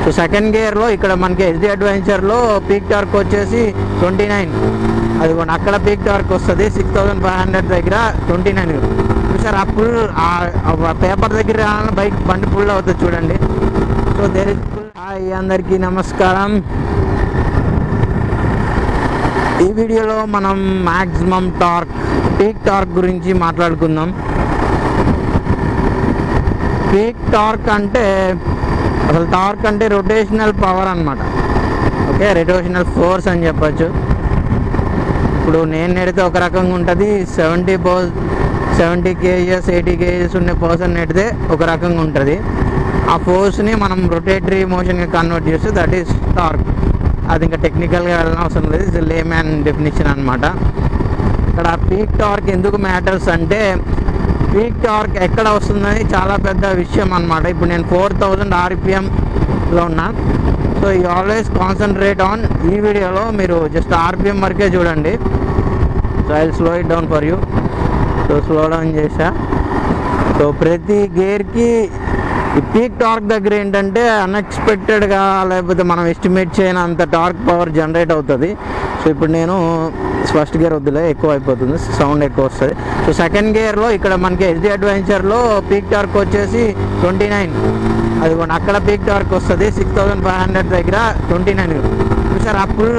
So second గేర్లో ఇక్కడ మనకి ఎస్డి అడ్వెంచర్లో పీక్ టార్క్ వచ్చేసి 29. అది అక్కడ పీక్ టార్క్ వస్తుంది 6500 దగ్గర 29. చూసారు ఆ పుల్ పేపర్ దగ్గర బైక్ బండి పుల్ అవుతుంది చూడండి. So there is pull. Hi అందరికీ నమస్కారం. ఈ వీడియోలో మనం మ్యాక్సిమం టార్క్ పీక్ టార్క్ గురించి మాట్లాడుకుందాం. పీక్ టార్క్ అంటే అసలు టార్క్ అంటే రొటేషనల్ పవర్ అన్నమాట. ఓకే, రొటేషనల్ ఫోర్స్ అని చెప్పచ్చు. ఇప్పుడు నేను నెడితే ఒక రకంగా ఉంటుంది, 70 kgs 80 kgs ఉన్న పర్సన్ నెడితే ఒక రకంగా ఉంటుంది. ఆ ఫోర్స్ని మనం రొటేటరీ మోషన్గా కన్వర్ట్ చేస్తే దట్ ఈస్ టార్క్. అది ఇంకా టెక్నికల్గా వెళ్ళిన అవసరం లేదు, ఇట్స్ లే మ్యాన్ డెఫినేషన్ అనమాట. ఇక్కడ పీక్ టార్క్ ఎందుకు మ్యాటర్స్ అంటే పీక్ టార్క్ ఎక్కడ వస్తుందని చాలా పెద్ద విషయం అనమాట. ఇప్పుడు నేను 4000 RPMలో ఉన్నా. So you always concentrate on. ఈ వీడియోలో మీరు జస్ట్ RPM వరకే చూడండి. So I will slow it down for you. So slow down చేసా. సో ప్రతి గేర్కి ఈ పీక్ టార్క్ దగ్గర ఏంటంటే అన్ఎక్స్పెక్టెడ్గా లేకపోతే మనం ఎస్టిమేట్ చేయనంత టార్క్ పవర్ జనరేట్ అవుతుంది. సో ఇప్పుడు నేను ఫస్ట్ గేర్ వద్దులే, ఎక్కువ అయిపోతుంది, సౌండ్ ఎక్కువ వస్తుంది. సో సెకండ్ గేర్లో ఇక్కడ మనకి ఎస్డి అడ్వెంచర్లో పీక్ టార్క్ వచ్చేసి 29. అది అక్కడ పీక్ టార్క్ వస్తుంది 6500 దగ్గర 29. చూసారు ఆ పుల్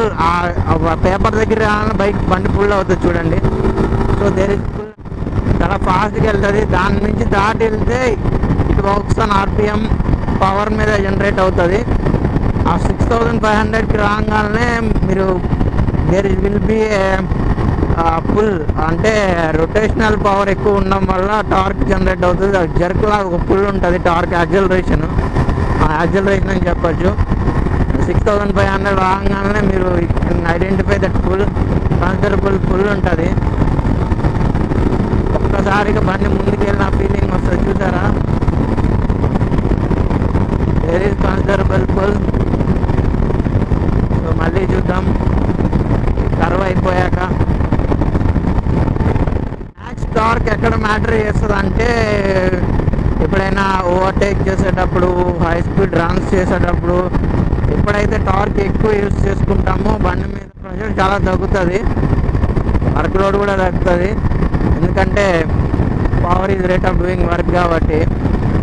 పేపర్ దగ్గర బైక్ బండి పుల్ అవుతుంది చూడండి. So there is pull. చాలా ఫాస్ట్గా వెళ్తుంది. దాని నుంచి దాటి వెళ్తే it works on RPM power మీద జనరేట్ అవుతుంది. ఆ 6500కి రాగానే మీరు దేర్ విల్ బి పుల్, అంటే రొటేషనల్ పవర్ ఎక్కువ ఉండడం వల్ల టార్క్ జనరేట్ అవుతుంది. జర్క్లా ఒక పుల్ ఉంటుంది, టార్క్ యాక్సలరేషన్ అని చెప్పచ్చు. 6500 రాగానే మీరు identify that pull, considerable pull ఉంటుంది. ఒక్కసారిగా బండి ముందుకు వెళ్ళిన ఫీలింగ్ వస్తుంది చూసారా. There is considerable pull. So మళ్ళీ చూద్దాం కర్వ్ అయిపోయాక. మ్యాక్స్ టార్క్ ఎక్కడ మ్యాటర్ చేస్తుంది అంటే ఎప్పుడైనా ఓవర్టేక్ చేసేటప్పుడు, హై స్పీడ్ రన్స్ చేసేటప్పుడు ఎప్పుడైతే టార్క్ ఎక్కువ యూజ్ చేసుకుంటామో బండి మీద ప్రెషర్ చాలా తగ్గుతుంది, వర్క్ లోడ్ కూడా తగ్గుతుంది. ఎందుకంటే power is rate of doing work కాబట్టి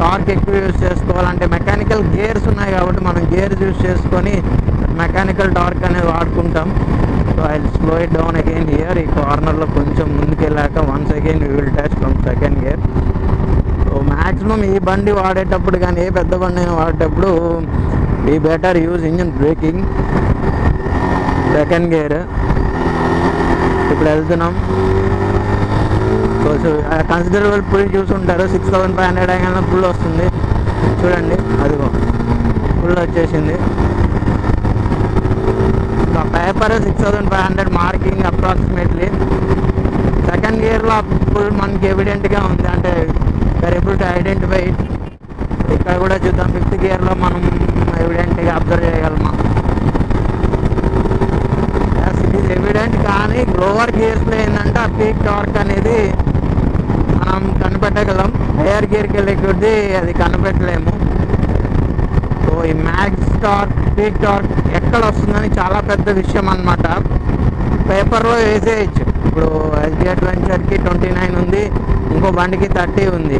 టార్క్ ఎక్కువ యూజ్ చేసుకోవాలంటే మెకానికల్ గేర్స్ ఉన్నాయి కాబట్టి మనం గేర్స్ యూజ్ చేసుకొని మెకానికల్ టార్క్ అనేది వాడుకుంటాం. So I will slow it down again here. ఈ కార్నర్లో కొంచెం ముందుకెళ్ళాక once again we will test from second gear. So maximum ఈ బండి వాడేటప్పుడు కానీ ఏ పెద్ద బండి అయినా వాడేటప్పుడు we better use engine braking. Second gear ఇప్పుడు వెళ్తున్నాం. సో కన్సిడరబుల్ పుల్ చూసుంటారు, 6500 అయినా పుల్ వస్తుంది చూడండి. అదిగో పుల్ వచ్చేసింది. Paper 6500 marking approximately. సెకండ్ గేర్లో పుల్ మనకి ఎవిడెంట్గా ఉంది, అంటే we're able to identify it. ఇక్కడ కూడా చూద్దాం, ఫిఫ్త్ గేర్లో మనం ఎవిడెంట్గా అబ్జర్వ్ చేయగలమా. It is evident. కానీ లోవర్ గేర్స్లో ఏంటంటే ఆ పీక్ టార్క్ అనేది మనం కనిపెట్టగలం, హైయర్ గేర్కి వెళ్ళే కొద్దీ అది కనిపెట్టలేము. సో ఈ మ్యాక్స్ టార్క్ పీక్ టార్క్ ఎక్కడ వస్తుందని చాలా పెద్ద విషయం అన్నమాట. పేపర్లో వేసేయచ్చు. ఇప్పుడు ఎస్డి అడ్వెంచర్కి 29 ఉంది, ఇంకో బండికి 30 ఉంది.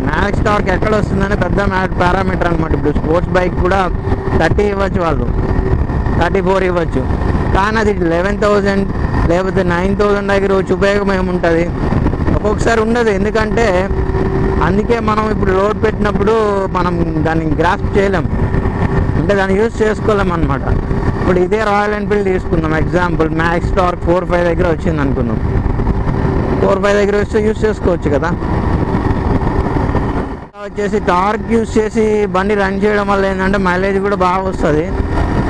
మ్యాక్స్ టార్క్ ఎక్కడ వస్తుందని పెద్ద పారామీటర్ అనమాట. ఇప్పుడు స్పోర్ట్స్ బైక్ కూడా 30 ఇవ్వచ్చు, వాళ్ళు 34 ఇవ్వచ్చు. కానీ అది 11,000 లేకపోతే 9,000 దగ్గర వచ్చి ఉపయోగం ఏముంటుంది, ఒక్కొక్కసారి ఉండదు. ఎందుకంటే అందుకే మనం ఇప్పుడు లోడ్ పెట్టినప్పుడు మనం దాన్ని గ్రాస్ప్ చేయలేం, అంటే దాన్ని యూజ్ చేసుకోలేం అనమాట. ఇప్పుడు ఇదే రాయల్ ఎన్ఫీల్డ్ తీసుకుందాం ఎగ్జాంపుల్. మ్యాక్స్ టార్క్ 4.5 దగ్గర వచ్చింది అనుకుందాం. 4.5 దగ్గర వస్తే యూజ్ చేసుకోవచ్చు కదా. వచ్చేసి టార్క్ యూజ్ చేసి బండి రన్ చేయడం వల్ల ఏంటంటే మైలేజ్ కూడా బాగా వస్తుంది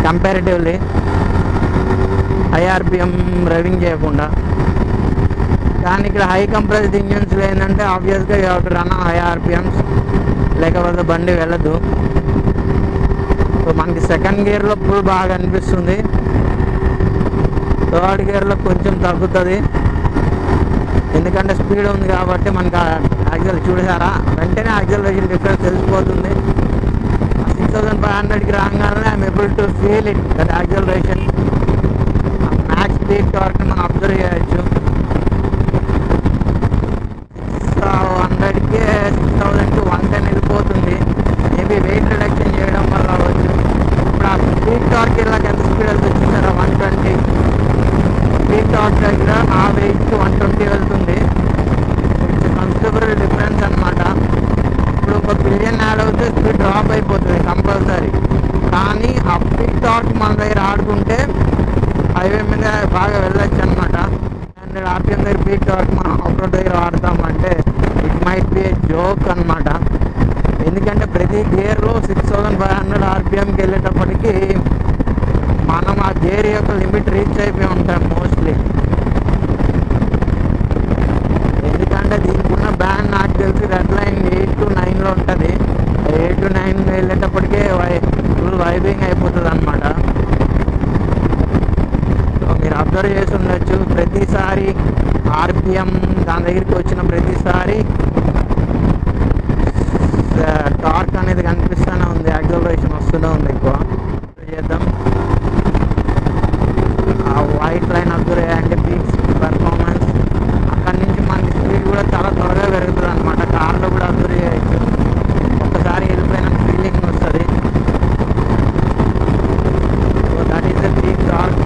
కంపారిటివ్లీ, హై RPM డ్రైవింగ్ చేయకుండా. కానీ ఇక్కడ హై కంప్రెస్డ్ ఇంజన్స్లో ఏంటంటే ఆబ్వియస్గా you have to run high RPMs, లేకపోతే బండి వెళ్ళదు. సో మనకి సెకండ్ గేర్లో పుల్ బాగా అనిపిస్తుంది, థర్డ్ గేర్లో కొంచెం తగ్గుతుంది. ఎందుకంటే స్పీడ్ ఉంది కాబట్టి మనకు యాక్సిల్ చూసారా, వెంటనే యాక్సిలరేషన్ డిఫరెన్స్ తెలిసిపోతుంది. 6500కి రాగానే I'm able to feel it that acceleration. Max speed torque మనం అబ్జర్వ్ చేయొచ్చు. 600కే 6000కి 110 వెళ్ళిపోతుంది. మేబీ వెయిట్ రిడక్షన్ చేయడం వల్ల అవ్వచ్చు. ఇప్పుడు ఆ స్పీడ్ టార్క్ ఇలా ఎంత స్పీడ్ వెళ్తుంది చూసారా, 120. స్పీడ్ టార్క్ దగ్గర నా వెయిట్కి 120 వెళ్తుంది. ఇట్స్ కన్సిడరబుల్ డిఫరెన్స్ అనమాట. ఇప్పుడు ఒక బిలియన్ యాడ్ అవుతే స్పీడ్ డ్రాప్ అయిపోతుంది కంపల్సరీ. కానీ ఆ స్పీడ్ టార్క్ మన దగ్గర ఆడుకుంటే హైవే మీద బాగా వెళ్ళొచ్చు అనమాట. 100 RPM దగ్గర స్పీడ్ టార్క్ మనం ఆఫ్రోడ్ దగ్గర వాడతామంటే it might be a joke అనమాట. ఎందుకంటే ప్రతి గేర్లో 6500 RPMకి వెళ్ళేటప్పటికి మనం ఆ గేర్ యొక్క లిమిట్ రీచ్ అయిపోయి ఉంటాం మోస్ట్లీ. ఎందుకంటే దీనికి ఉన్న బ్యాన్ నాకు తెలిసి రెడ్ లైన్ 8 to 9లో ఉంటుంది. 8 to 9 వెళ్ళేటప్పటికే ఫుల్ వైబింగ్ అయిపోతుంది అనమాట. సో మీరు అబ్జర్వ్ చేసి ఉండొచ్చు, ప్రతిసారి ఆర్పిఎం దాని దగ్గరికి వచ్చిన ప్రతిసారి టార్క్ అనేది కనిపిస్తూనే ఉంది, యాక్సలరేషన్ వస్తూనే ఉంది. ఎక్కువ చేద్దాం. ఆ వైట్ లైన్ అబ్జర్వ్ చేయండి, పీక్స్ పెర్ఫార్మెన్స్. అక్కడి నుంచి మనకి స్పీడ్ కూడా చాలా త్వరగా పెరుగుతుంది అనమాట. కార్లో కూడా అబ్జర్వ్ చేయొచ్చు, ఒక్కసారి వెళ్ళిపోయిన ఫీలింగ్ వస్తుంది. So that is the peak torque.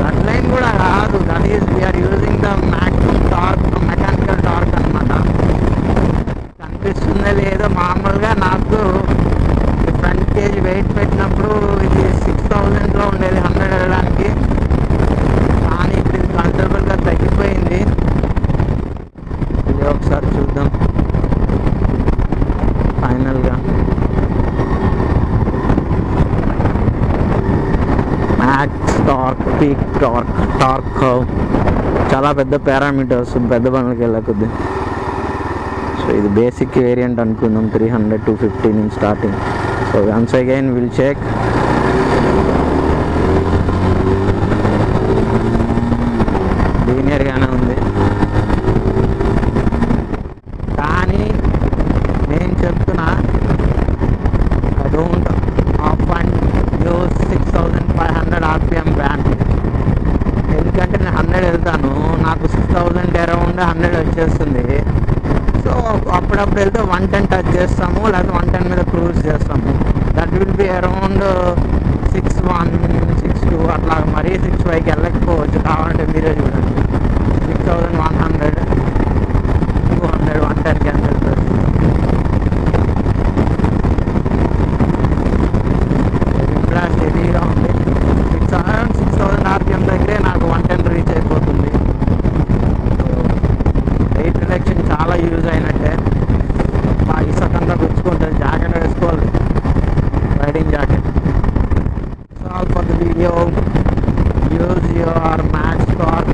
That line కూడా కాదు, that is we're using the maximum torque, mechanical torque అనమాట. కనిపిస్తుందో లేదో, మామూలుగా నాకు ఫ్రంట్ కేజ్ వెయిట్ పెట్టినప్పుడు ఇది 6000లో ఉండేది 100 వెళ్ళడానికి. కానీ ఇప్పుడు ఇది కన్సిడరబుల్గా తగ్గిపోయింది. ఇది ఒకసారి చూద్దాం ఫైనల్గా. Max torque, peak torque, torque curve చాలా పెద్ద పారామీటర్స్ పెద్ద బండ్లకి వెళ్ళకొద్ది. సో ఇది బేసిక్ వేరియంట్ అనుకుందాం, 300 250 నుంచి starting. So once again will check. లీనియర్గానే ఉంది. కానీ నేను చెప్తున్నా, I don't often use 6500 RPM band. ఎందుకంటే నేను 100 వెళ్తాను, నాకు 6000 అరౌండ్ 100 వచ్చేస్తుంది. సో అప్పుడప్పుడు వెళ్తే 110 టచ్ చేస్తాము, లేకపోతే 110 మీద క్రూజ్ చేస్తాము. దట్ విల్ బి అరౌండ్ 61 62 అట్లా. మరీ 65కి వెళ్ళకపోవచ్చు, కావాలంటే మీరే చూడండి. 6100 200 110కి ఎంత వెళ్తుంది. బ్లాస్ట్ హెవీగా ఉంది. 6000 RPM దగ్గరే నాకు 110 రీచ్ అయిపోతుంది. వెయిట్ రిడక్షన్ చాలా యూజ్ అయినట్టే. ఇసకంతా గుచ్చుకుంటుంది. జాకెట్ వేసుకోవాలి, riding jacket. So for the video, use your max torque